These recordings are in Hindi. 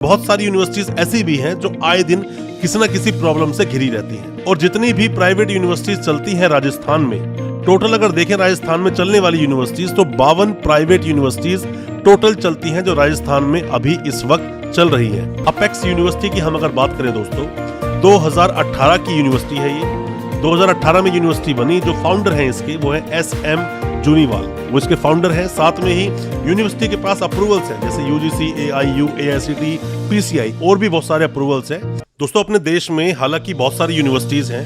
बहुत सारी यूनिवर्सिटीज ऐसी भी हैं जो आए दिन किसी न किसी प्रॉब्लम से घिरी रहती हैं। और जितनी भी प्राइवेट यूनिवर्सिटीज चलती हैं राजस्थान में, टोटल अगर देखें राजस्थान में चलने वाली यूनिवर्सिटीज तो 52 प्राइवेट यूनिवर्सिटीज टोटल चलती हैं जो राजस्थान में अभी इस वक्त चल रही हैं। अपेक्स यूनिवर्सिटी की हम अगर बात करें दोस्तों, 2018 की यूनिवर्सिटी है ये। 2018 में यूनिवर्सिटी बनी। जो फाउंडर हैं इसके वो है SM जूनीवाल, वो इसके फाउंडर हैं। साथ में ही यूनिवर्सिटी के पास अप्रूवल्स हैं जैसे UGC, AIU, AICTE, PCI और भी बहुत सारे अप्रूवल्स हैं। दोस्तों अपने देश में हालांकि बहुत सारी यूनिवर्सिटीज हैं,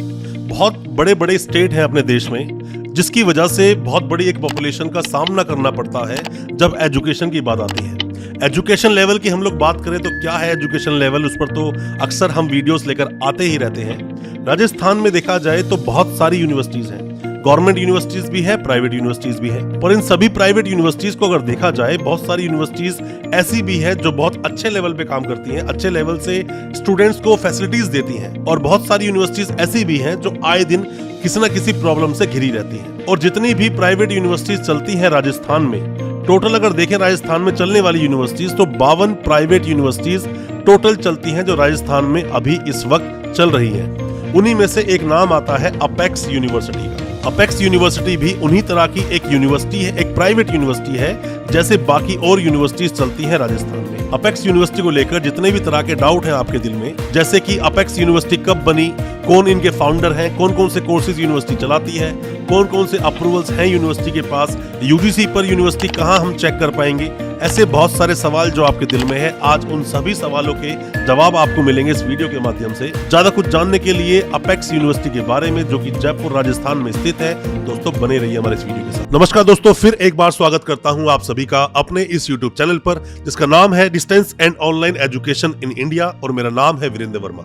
बहुत बड़े बड़े स्टेट हैं अपने देश में, जिसकी वजह से बहुत बड़ी एक पॉपुलेशन का सामना करना पड़ता है जब एजुकेशन की बात आती है। एजुकेशन लेवल की हम लोग बात करें तो क्या है एजुकेशन लेवल, उस पर तो अक्सर हम वीडियोस लेकर आते ही रहते हैं। राजस्थान में देखा जाए तो बहुत सारी यूनिवर्सिटीज हैं, गवर्नमेंट यूनिवर्सिटीज भी है, प्राइवेट यूनिवर्सिटीज भी है। और इन सभी प्राइवेट यूनिवर्सिटीज को अगर देखा जाए, बहुत सारी यूनिवर्सिटीज ऐसी भी है जो बहुत अच्छे लेवल पे काम करती हैं, अच्छे लेवल से स्टूडेंट्स को फैसिलिटीज देती हैं। और बहुत सारी यूनिवर्सिटीज ऐसी भी हैं जो आए दिन किसी न किसी प्रॉब्लम से घिरी रहती हैं। और जितनी भी प्राइवेट यूनिवर्सिटीज चलती हैं राजस्थान में, टोटल अगर देखें राजस्थान में चलने वाली यूनिवर्सिटीज तो 52 प्राइवेट यूनिवर्सिटीज टोटल चलती हैं जो राजस्थान में अभी इस वक्त चल रही हैं। उन्हीं में से एक नाम आता है अपेक्स यूनिवर्सिटी का। अपेक्स यूनिवर्सिटी भी उन्हीं तरह की एक यूनिवर्सिटी है, एक प्राइवेट यूनिवर्सिटी है जैसे बाकी और यूनिवर्सिटीज चलती हैं राजस्थान में। अपेक्स यूनिवर्सिटी को लेकर जितने भी तरह के डाउट हैं आपके दिल में, जैसे कि अपेक्स यूनिवर्सिटी कब बनी, कौन इनके फाउंडर हैं, कौन कौन से कोर्सेज यूनिवर्सिटी चलाती है, कौन कौन से अप्रूवल्स हैं यूनिवर्सिटी के पास, UGC पर यूनिवर्सिटी कहां हम चेक कर पाएंगे, ऐसे बहुत सारे सवाल जो आपके दिल में है, आज उन सभी सवालों के जवाब आपको मिलेंगे इस वीडियो के माध्यम से। ज्यादा कुछ जानने के लिए अपेक्स यूनिवर्सिटी के बारे में, जो कि जयपुर राजस्थान में स्थित है, दोस्तों बने रहिए हमारे इस वीडियो के साथ। नमस्कार दोस्तों, फिर एक बार स्वागत करता हूं आप सभी का अपने इस YouTube चैनल पर, जिसका नाम है distance and online education in India, और मेरा नाम है वीरेंद्र वर्मा।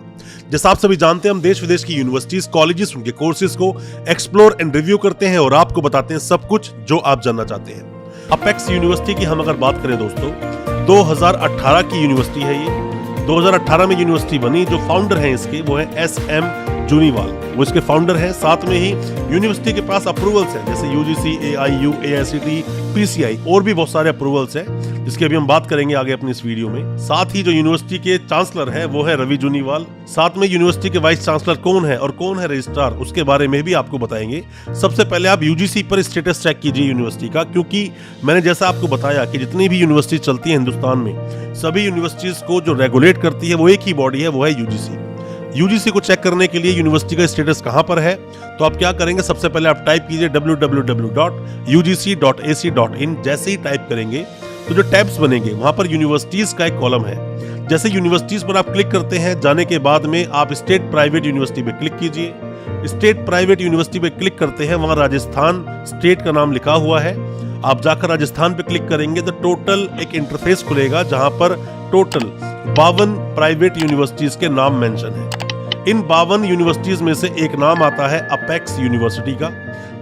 जैसा आप सभी जानते हैं, हम देश विदेश की यूनिवर्सिटीज, कॉलेजेस, उनके कोर्सेज को एक्सप्लोर एंड रिव्यू करते हैं और आपको बताते हैं सब कुछ जो आप जानना चाहते हैं। अपेक्स यूनिवर्सिटी की हम अगर बात करें दोस्तों, 2018 की यूनिवर्सिटी है ये। 2018 में यूनिवर्सिटी बनी। जो फाउंडर हैं इसके वो है SM जूनीवाल, वो इसके फाउंडर हैं। साथ में ही यूनिवर्सिटी के पास अप्रूवल्स हैं जैसे UGC, AIU, AICTE, PCI और भी बहुत सारे अप्रूवल्स हैं, जिसकी अभी हम बात करेंगे आगे अपनी इस वीडियो में। साथ ही जो यूनिवर्सिटी के चांसलर हैं वो है रवि जूनीवाल। साथ में यूनिवर्सिटी के वाइस चांसलर कौन है और कौन है रजिस्ट्रार, उसके बारे में भी आपको बताएंगे। सबसे पहले आप UGC पर स्टेटस चेक कीजिए यूनिवर्सिटी का, क्योंकि मैंने जैसा आपको बताया कि जितनी भी यूनिवर्सिटी चलती है हिंदुस्तान में, सभी यूनिवर्सिटीज को जो रेगुलेट करती है वो एक ही बॉडी है, वो है UGC को चेक करने के लिए यूनिवर्सिटी का स्टेटस कहां पर है, तो आप क्या करेंगे, सबसे पहले आप टाइप कीजिए www.ugc.ac.in। जैसे ही टाइप करेंगे तो जो टैब्स बनेंगे वहां पर यूनिवर्सिटीज का एक कॉलम है। जैसे यूनिवर्सिटीज पर आप क्लिक करते हैं, जाने के बाद में आप स्टेट प्राइवेट यूनिवर्सिटी पे क्लिक कीजिए। स्टेट प्राइवेट यूनिवर्सिटी पे क्लिक करते हैं, वहां राजस्थान स्टेट का नाम लिखा हुआ है। आप जाकर राजस्थान पे क्लिक करेंगे तो टोटल एक इंटरफेस खुलेगा जहां पर टोटल 52 प्राइवेट यूनिवर्सिटीज के नाम मेंशन है। इन 52 यूनिवर्सिटीज में से एक नाम आता है अपेक्स यूनिवर्सिटी का,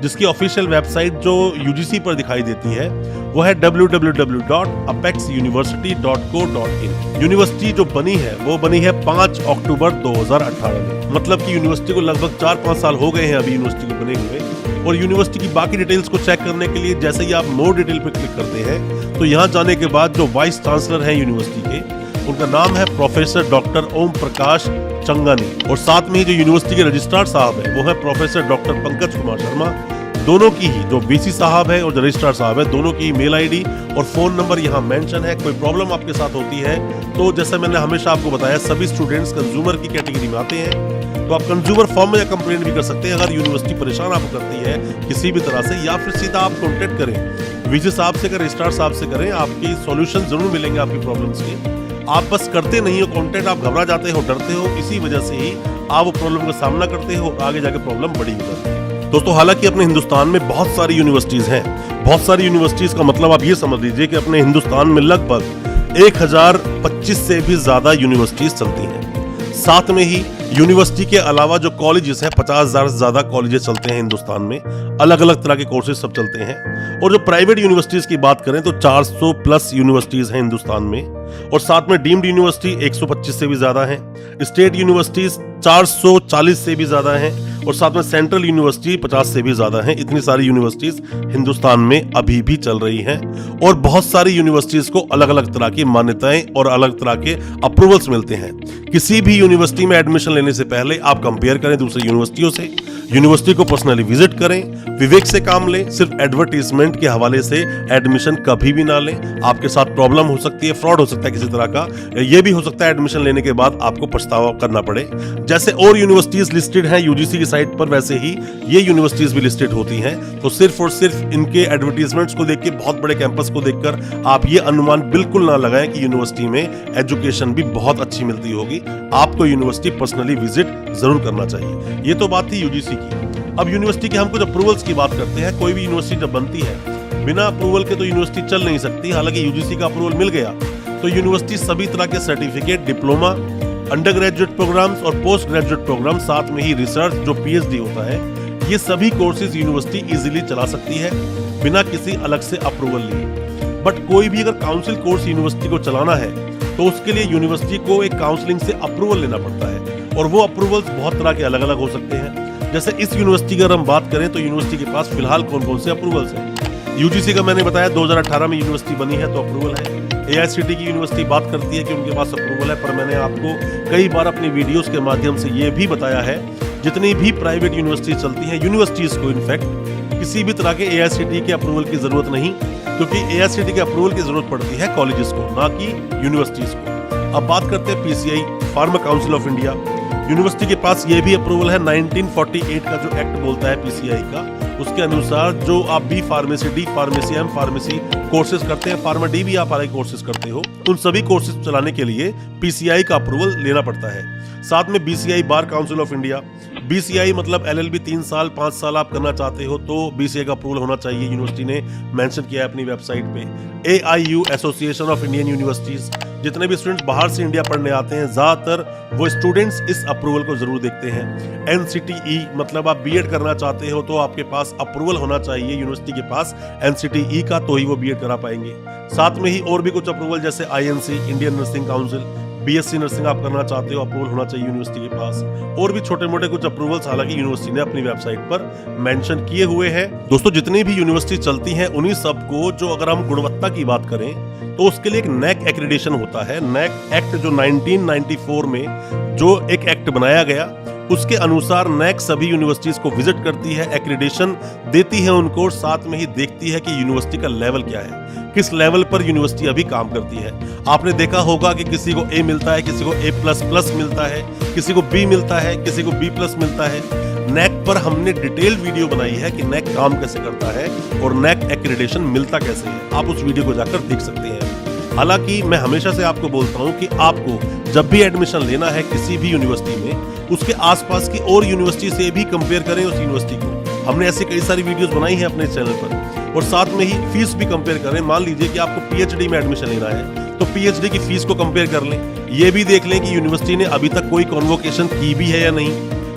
जिसकी ऑफिशियल वेबसाइट जो UGC पर दिखाई देती है वो है www.apexuniversity.co.in। यूनिवर्सिटी जो बनी है वो बनी है 5 अक्टूबर 2018 में। मतलब कि यूनिवर्सिटी को लगभग 4-5 साल हो गए हैं अभी यूनिवर्सिटी को बने हुए। और यूनिवर्सिटी की बाकी डिटेल्स को चेक करने के लिए जैसे ही आप मोर डिटेल पे क्लिक करते हैं तो यहाँ जाने के बाद जो वाइस चांसलर हैं यूनिवर्सिटी के, उनका नाम है प्रोफेसर डॉक्टर ओम प्रकाश चंगानी। और साथ में ही जो यूनिवर्सिटी के रजिस्ट्रार साहब है वो है प्रोफेसर डॉक्टर पंकज कुमार शर्मा। दोनों की ही, जो VC साहब है और जो रजिस्ट्रार साहब है, दोनों की मेल ID और फोन नंबर यहाँ मेंशन है। कोई प्रॉब्लम आपके साथ होती है तो जैसे मैंने हमेशा आपको बताया, सभी स्टूडेंट्स कंज्यूमर की कैटेगरी में आते हैं, तो आप कंज्यूमर फॉर्म में कंप्लेंट भी कर सकते हैं अगर यूनिवर्सिटी परेशान आपको करती है किसी भी तरह से, या फिर सीधा आप कॉन्टेक्ट करें VC साहब से, रजिस्ट्रार साहब से करें, आपकी सॉल्यूशन जरूर मिलेंगे आपकी प्रॉब्लम्स के। आप बस करते नहीं हो कॉन्टेक्ट, आप घबरा जाते हो, डरते हो, इसी वजह से ही आप वो प्रॉब्लम का सामना करते हो, आगे जाके प्रॉब्लम बड़ी हो जाती है। दोस्तों हालांकि अपने हिंदुस्तान में बहुत सारी यूनिवर्सिटीज हैं। बहुत सारी यूनिवर्सिटीज का मतलब आप ये समझ लीजिए कि अपने हिंदुस्तान में लगभग 1025 से भी ज्यादा यूनिवर्सिटीज चलती हैं। साथ में ही यूनिवर्सिटी के अलावा जो कॉलेजेस हैं, 50,000 से ज्यादा कॉलेजेस चलते हैं हिंदुस्तान में, अलग अलग तरह के कोर्सेज सब चलते हैं। और जो प्राइवेट यूनिवर्सिटीज की बात करें तो 400 प्लस यूनिवर्सिटीज हैं हिंदुस्तान में। और साथ में डीम्ड यूनिवर्सिटी 125 से भी ज्यादा हैं, स्टेट यूनिवर्सिटीज 440 से भी ज्यादा हैं, और साथ में सेंट्रल यूनिवर्सिटी 50 से भी ज्यादा हैं। इतनी सारी यूनिवर्सिटीज हिंदुस्तान में अभी भी चल रही हैं और बहुत सारी यूनिवर्सिटीज को अलग अलग तरह की मान्यताएं और अलग तरह के अप्रूवल्स मिलते हैं। किसी भी यूनिवर्सिटी में एडमिशन लेने से पहले आप कंपेयर करें दूसरी यूनिवर्सिटियों से, यूनिवर्सिटी को पर्सनली विजिट करें, विवेक से काम लें। सिर्फ एडवर्टीजमेंट के हवाले से एडमिशन कभी भी ना लें। आपके साथ प्रॉब्लम हो सकती है, फ्रॉड हो सकता है किसी तरह का। यह भी हो सकता है एडमिशन लेने के बाद आपको पछतावा करना पड़े। जैसे और यूनिवर्सिटीज लिस्टेड हैं यूजीसी की साइट पर, वैसे ही ये यूनिवर्सिटीज भी लिस्टेड होती हैं। तो सिर्फ और सिर्फ इनके एडवर्टीजमेंट्स को देख के, बहुत बड़े कैंपस को देखकर आप ये अनुमान बिल्कुल ना लगाएं कि यूनिवर्सिटी में एजुकेशन भी बहुत अच्छी मिलती होगी। आपको यूनिवर्सिटी पर्सनली विजिट जरूर करना चाहिए। ये तो बात थी यूजीसी की। अब यूनिवर्सिटी के हम कुछ अप्रूवल्स की बात करते हैं। कोई भी यूनिवर्सिटी जब बनती है, बिना अप्रूवल के तो यूनिवर्सिटी चल नहीं सकती। हालांकि यूजीसी का अप्रूवल मिल गया तो यूनिवर्सिटी सभी तरह के certificate, diploma, undergraduate programs और पोस्ट ग्रेजुएट प्रोग्राम, साथ में ही रिसर्च जो पीएचडी होता है, ये सभी कोर्सेज यूनिवर्सिटी इजीली चला सकती है बिना किसी अलग से अप्रूवल लिए। बट कोई भी अगर काउंसिल कोर्स यूनिवर्सिटी को चलाना है तो उसके लिए यूनिवर्सिटी को एक काउंसलिंग से अप्रूवल लेना पड़ता है और वो अप्रूवल्स बहुत तरह के अलग अलग हो सकते हैं। जैसे इस यूनिवर्सिटी की अगर हम बात करें तो यूनिवर्सिटी के पास फिलहाल कौन कौन से अप्रूवल्स हैं। यूजीसी का मैंने बताया 2018 में यूनिवर्सिटी बनी है तो अप्रूवल है। एआईसीटी की यूनिवर्सिटी बात करती है कि उनके पास अप्रूवल है, पर मैंने आपको कई बार अपनी वीडियोस के माध्यम से ये भी बताया है, जितनी भी प्राइवेट यूनिवर्सिटी चलती हैं, यूनिवर्सिटीज को इनफैक्ट किसी भी तरह के एआईसीटी के अप्रूवल की जरूरत नहीं, क्योंकि एआईसीटी के अप्रूवल की जरूरत पड़ती है कॉलेजेस को, ना कि यूनिवर्सिटीज को। अब बात करते हैं PCI, pharma council of India. University के पास ये भी अप्रूवल है। 1948 का जो एक्ट बोलता है पीसीआई का, उसके अनुसार जो आप B pharmacy, D pharmacy, M pharmacy courses करते हैं, फार्मा डी भी आप अलग कोर्सेज करते हो, उन सभी कोर्सेज चलाने के लिए पीसीआई का अप्रूवल लेना पड़ता है। साथ में BCI, bar council of India. BCI मतलब एलएलबी 3 साल 5 साल आप करना चाहते हो तो बीसीआई का अप्रूवल होना चाहिए। यूनिवर्सिटी ने मेंशन किया है अपनी वेबसाइट पे। AIU, association of Indian universities, जितने भी स्टूडेंट्स बाहर से इंडिया पढ़ने आते हैं ज्यादातर वो स्टूडेंट्स इस अप्रूवल को जरूर देखते हैं। एनसीटीई मतलब आप बीएड करना चाहते हो तो आपके पास अप्रूवल होना चाहिए यूनिवर्सिटी के पास एनसीटीई का, तो ही वो बीएड करा पाएंगे। साथ में ही और भी कुछ अप्रूवल जैसे INC, Indian nursing council, BSc nursing आप करना चाहते हो, अप्रूवल होना चाहिए यूनिवर्सिटी के पास। और भी छोटे मोटे कुछ अप्रूवल्स हालांकि यूनिवर्सिटी ने अपनी वेबसाइट पर मेंशन किए हुए हैं। दोस्तों, जितनी भी यूनिवर्सिटी चलती हैं उन्हीं सबको, जो अगर हम गुणवत्ता की बात करें तो उसके लिए एक नैक एक्रेडिटेशन होता है। नैक एक्ट जो 1994 में जो एक एक्ट बनाया गया, उसके अनुसार नैक सभी यूनिवर्सिटीज को विजिट करती है, एक्रेडिटेशन देती है उनको, साथ में ही देखती है कि यूनिवर्सिटी का लेवल क्या है, किस लेवल पर यूनिवर्सिटी अभी काम करती है। आपने देखा होगा कि किसी को ए मिलता है, किसी को A++ मिलता है, किसी को B मिलता है, किसी को B+ मिलता है। नैक पर हमने डिटेल वीडियो बनाई है कि नैक काम कैसे करता है और नैक एक्रेडिटेशन मिलता कैसे है। आप उस वीडियो को जाकर देख सकते हैं। हालांकि मैं हमेशा से आपको बोलता हूं कि आपको जब भी एडमिशन लेना है किसी भी यूनिवर्सिटी में, उसके आसपास की और यूनिवर्सिटी से भी कंपेयर करें उस यूनिवर्सिटी को। हमने ऐसी कई सारी वीडियोस बनाई हैं अपने चैनल पर। और साथ में ही फीस भी कंपेयर करें। मान लीजिए कि आपको पीएचडी में एडमिशन लेना है तो पीएचडी की फीस को कंपेयर कर लें। ये भी देख लें कि यूनिवर्सिटी ने अभी तक कोई कॉन्वोकेशन की भी है या नहीं,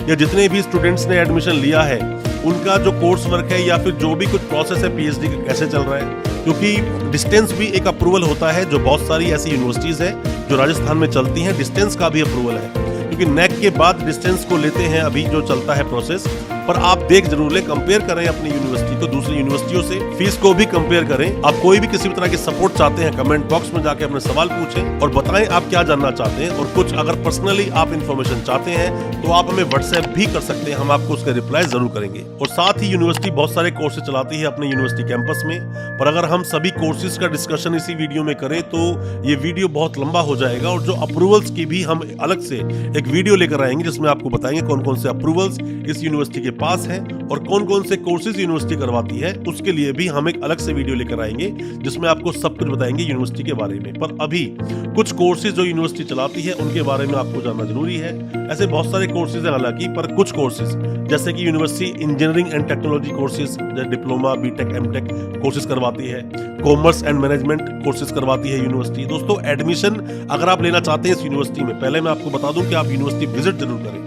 या जितने भी स्टूडेंट्स ने एडमिशन लिया है उनका जो कोर्स वर्क है या फिर जो भी कुछ प्रोसेस है पीएचडी का कैसे चल रहा है। क्योंकि डिस्टेंस भी एक अप्रूवल होता है, जो बहुत सारी ऐसी यूनिवर्सिटीज है जो राजस्थान में चलती हैं, डिस्टेंस का भी अप्रूवल है, क्योंकि नैक के बाद डिस्टेंस को लेते हैं अभी जो चलता है प्रोसेस। पर आप देख जरूर ले, कंपेयर करें अपनी यूनिवर्सिटी को दूसरी यूनिवर्सिटियों से, फीस को भी कंपेयर करें। आप कोई भी किसी भी तरह की सपोर्ट चाहते हैं, कमेंट बॉक्स में जाके अपने सवाल पूछें और बताएं आप क्या जानना चाहते हैं। और कुछ अगर पर्सनली आप इन्फॉर्मेशन चाहते हैं तो आप हमें व्हाट्सएप भी कर सकते हैं, हम आपको उसका रिप्लाई जरूर करेंगे। और साथ ही यूनिवर्सिटी बहुत सारे कोर्सेज चलाती है अपने यूनिवर्सिटी कैंपस में, पर अगर हम सभी कोर्सेज का डिस्कशन इसी वीडियो में करें तो ये वीडियो बहुत लंबा हो जाएगा। और जो अप्रूवल्स की भी हम अलग से एक वीडियो लेकर आएंगे जिसमें आपको बताएंगे कौन कौन से अप्रूवल्स इस यूनिवर्सिटी के पास है और कौन कौन से कोर्सेज यूनिवर्सिटी करवाती है। उसके लिए भी हम एक अलग से वीडियो लेकर आएंगे जिसमें आपको सब कुछ बताएंगे यूनिवर्सिटी के बारे में। पर अभी कुछ कोर्सेज जो यूनिवर्सिटी चलाती है उनके बारे में आपको जानना जरूरी है। ऐसे बहुत सारे कोर्सेज हैं हालांकि, पर कुछ कोर्सेज जैसे कि university engineering and technology courses, diploma, BTech, MTech courses करवाती है, कॉमर्स एंड मैनेजमेंट कोर्सेज करवाती है यूनिवर्सिटी। दोस्तों, एडमिशन अगर आप लेना चाहते हैं इस यूनिवर्सिटी में, पहले मैं आपको बता दूं कि आप यूनिवर्सिटी विजिट जरूर करें।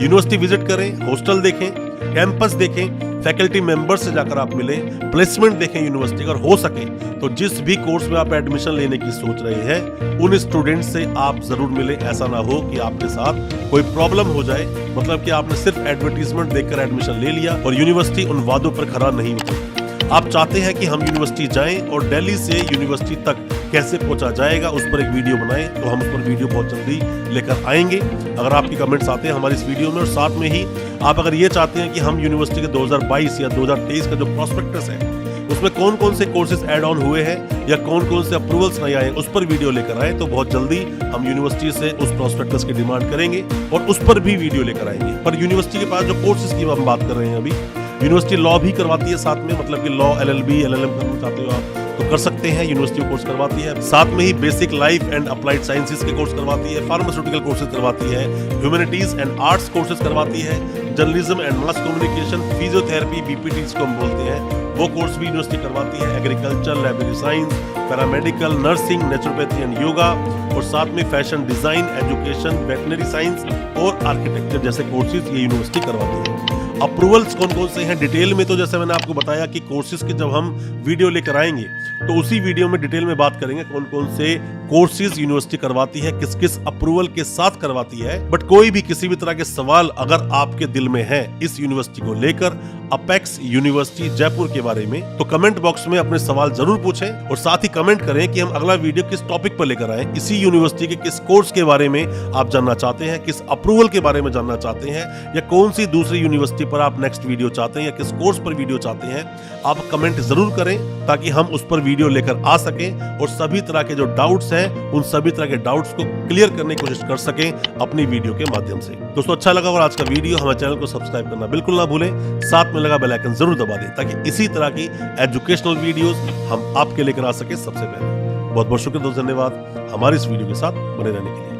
यूनिवर्सिटी विजिट करें, हॉस्टल देखें, कैंपस देखें, फैकल्टी मेंबर से जाकर आप मिलें, प्लेसमेंट देखें यूनिवर्सिटी, अगर हो सके तो जिस भी कोर्स में आप एडमिशन लेने की सोच रहे हैं उन स्टूडेंट से आप जरूर मिलें। ऐसा ना हो कि आपके साथ कोई प्रॉब्लम हो जाए, मतलब कि आपने सिर्फ एडवर्टीजमेंट देखकर एडमिशन ले लिया और यूनिवर्सिटी उन वादों पर खरा नहीं उतरी। आप चाहते हैं कि हम यूनिवर्सिटी जाएं और दिल्ली से यूनिवर्सिटी तक कैसे पहुंचा जाएगा उस पर एक वीडियो बनाएं, तो हम उस पर वीडियो बहुत जल्दी लेकर आएंगे। अगर आपके कमेंट्स आते हैं हमारी इस वीडियो में, और साथ में ही आप अगर ये चाहते हैं कि हम यूनिवर्सिटी के 2022 या 2023 का जो प्रोस्पेक्टस है उसमें कौन कौन से कोर्सेज ऐड ऑन हुए हैं या कौन कौन से अप्रूवल्स नहीं आए उस पर वीडियो लेकर आए, तो बहुत जल्दी हम यूनिवर्सिटी से उस प्रोस्पेक्टस की डिमांड करेंगे और उस पर भी वीडियो लेकर आएंगे। पर यूनिवर्सिटी के पास जो कोर्सेज की हम बात कर रहे हैं अभी, यूनिवर्सिटी लॉ भी करवाती है साथ में, मतलब कि लॉ LLB LLM करना चाहते हो आप तो कर सकते हैं, यूनिवर्सिटी कोर्स करवाती है। साथ में ही basic life and applied sciences के कोर्स करवाती है, फार्मास्यूटिकल कोर्सेज करवाती है, ह्यूमैनिटीज एंड आर्ट्स कोर्सेज करवाती है, journalism and mass communication, physiotherapy BPT जिसको हम बोलते हैं वो कोर्स भी यूनिवर्सिटी करवाती है, agriculture, library science, paramedical, nursing, naturopathy and yoga, और साथ में fashion design, education, veterinary science और आर्किटेक्चर जैसे कोर्सेज ये यूनिवर्सिटी करवाती है। अप्रूवल्स कौन कौन से हैं डिटेल में, तो जैसे मैंने आपको बताया कि कोर्सेज की जब हम वीडियो लेकर आएंगे तो उसी वीडियो में डिटेल में बात करेंगे कौन कौन से कोर्सेज यूनिवर्सिटी करवाती है, किस किस अप्रूवल के साथ करवाती है। बट कोई भी किसी भी तरह के सवाल अगर आपके दिल में है इस यूनिवर्सिटी को लेकर, अपेक्स यूनिवर्सिटी जयपुर के बारे में, तो कमेंट बॉक्स में अपने सवाल जरूर पूछें और साथ ही कमेंट करें कि हम अगला वीडियो किस टॉपिक पर लेकर आए, इसी यूनिवर्सिटी के किस कोर्स के बारे में आप जानना चाहते हैं, किस अप्रूवल के बारे में जानना चाहते हैं, या कौन सी दूसरी यूनिवर्सिटी पर आप नेक्स्ट वीडियो चाहते हैं या किस कोर्स पर वीडियो चाहते हैं। आप कमेंट जरूर करें ताकि हम उस पर वीडियो लेकर आ सकें और सभी तरह के जो डाउट्स हैं उन सभी तरह के डाउट्स को क्लियर करने की कोशिश कर सकें अपनी वीडियो के माध्यम से। दोस्तों अच्छा लगा और आज का वीडियो, हमारे चैनल को सब्सक्राइब करना बिल्कुल ना भूलें, साथ में लगा बेल आइकन जरूर दबा दें ताकि इसी तरह की एजुकेशनल वीडियोस हम आपके लेकर आ सके सबसे पहले। बहुत बहुत शुक्रिया दोस्तों, धन्यवाद हमारे इस वीडियो के साथ बने रहने के लिए।